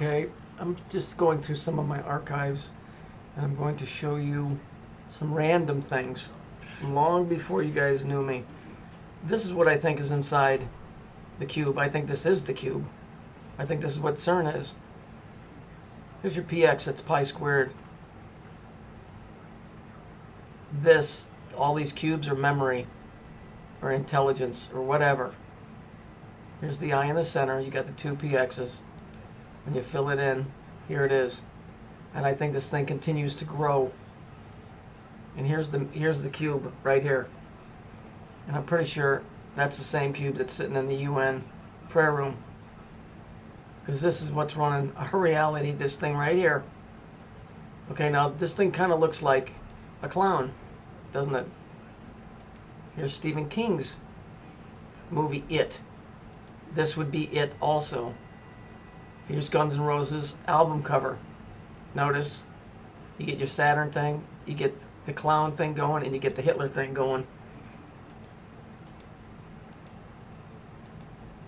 Okay, I'm just going through some of my archives and I'm going to show you some random things from long before you guys knew me. This is what I think is inside the cube. I think this is the cube. I think this is what CERN is. Here's your px, that's pi squared. All these cubes are memory or intelligence or whatever. Here's the I in the center. You got the two px's. When you fill it in, here it is. And I think this thing continues to grow. And here's the cube right here. And I'm pretty sure that's the same cube that's sitting in the UN prayer room. Because this is what's running our reality, this thing right here. Okay, now this thing kind of looks like a clown, doesn't it? Here's Stephen King's movie It. This would be it also. Here's Guns N' Roses album cover. Notice, you get your Saturn thing, you get the clown thing going, and you get the Hitler thing going.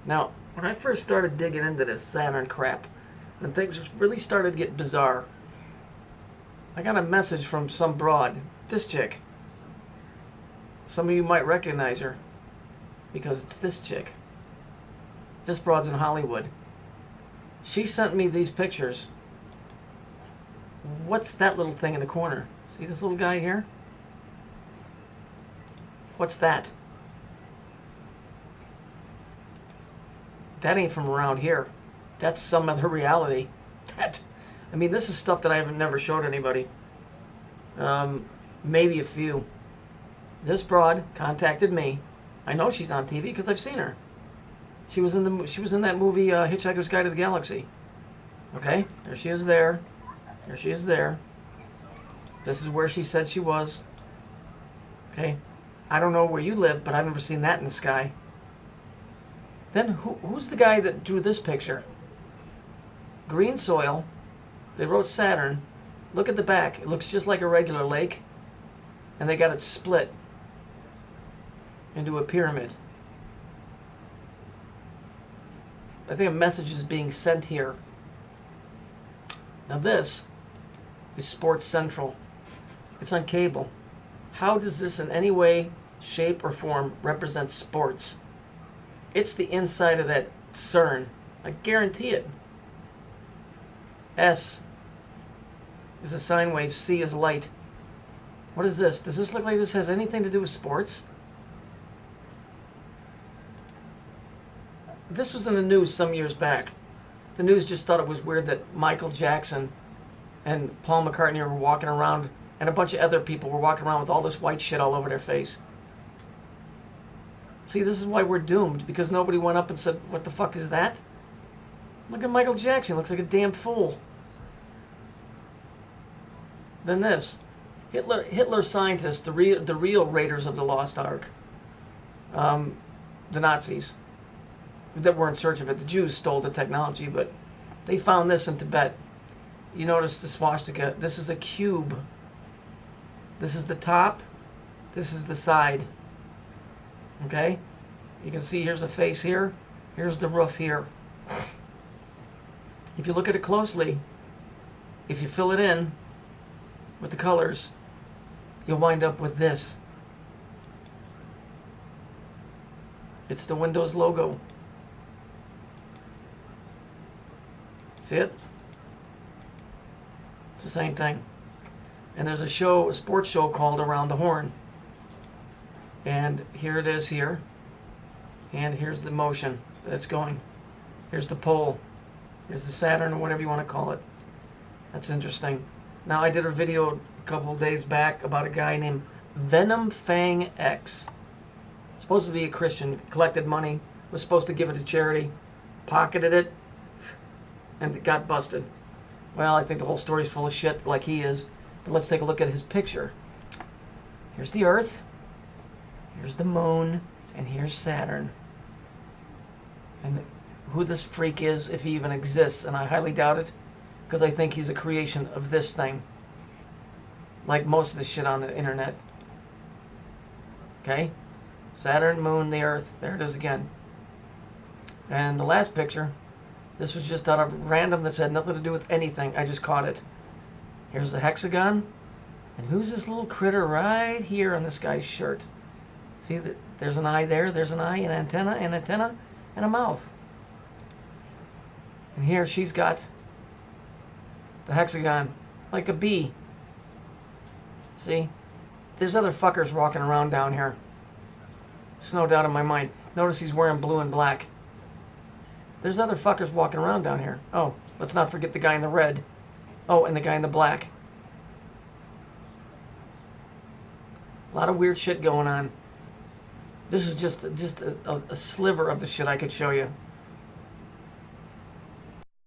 Now, when I first started digging into this Saturn crap, and things really started to get bizarre, I got a message from some broad, this chick. Some of you might recognize her, because it's this chick. This broad's in Hollywood. She sent me these pictures. What's that little thing in the corner? See this little guy here? What's that? That ain't from around here. That's some other reality. I mean, this is stuff that I haven't never showed anybody. Maybe a few. This broad contacted me. I know she's on TV because I've seen her. She was in that movie Hitchhiker's Guide to the Galaxy. Okay, there she is there. There she is there. This is where she said she was. Okay, I don't know where you live, but I've never seen that in the sky. Then who's the guy that drew this picture? Green soil. They wrote Saturn. Look at the back. It looks just like a regular lake. And they got it split into a pyramid. I think a message is being sent here. Now this is Sports Central. It's on cable. How does this in any way, shape, or form represent sports? It's the inside of that CERN. I guarantee it. S is a sine wave. C is light. What is this? Does this look like this has anything to do with sports? This was in the news some years back. The news just thought it was weird that Michael Jackson and Paul McCartney were walking around, and a bunch of other people were walking around with all this white shit all over their face. See, this is why we're doomed, because nobody went up and said, what the fuck is that? Look at Michael Jackson. He looks like a damn fool. Then this. Hitler scientists, the real raiders of the Lost Ark. The Nazis that were in search of it. The Jews stole the technology, but they found this in Tibet. You notice the swastika. This is a cube. This is the top. This is the side. Okay? You can see here's a face here. Here's the roof here. If you look at it closely, if you fill it in with the colors, you'll wind up with this. It's the Windows logo. See it? It's the same thing. And there's a sports show called Around the Horn. And here it is here. And here's the motion that it's going. Here's the pole. Here's the Saturn, or whatever you want to call it. That's interesting. Now, I did a video a couple days back about a guy named Venom Fang X. Supposed to be a Christian, collected money, was supposed to give it to charity, pocketed it, and it got busted. Well, I think the whole story's full of shit, like he is. But let's take a look at his picture. Here's the Earth, here's the Moon, and here's Saturn. And who this freak is, if he even exists, and I highly doubt it, because I think he's a creation of this thing. Like most of the shit on the internet. Okay? Saturn, Moon, the Earth. There it is again. And the last picture This was just out of random. This had nothing to do with anything. I just caught it. Here's the hexagon. And who's this little critter right here on this guy's shirt? See, there's an eye there. There's an eye, an antenna, and a mouth. And here she's got the hexagon, like a bee. See? There's other fuckers walking around down here. It's no doubt in my mind. Notice he's wearing blue and black. There's other fuckers walking around down here. Oh, let's not forget the guy in the red. Oh, and the guy in the black. A lot of weird shit going on. This is just a sliver of the shit I could show you.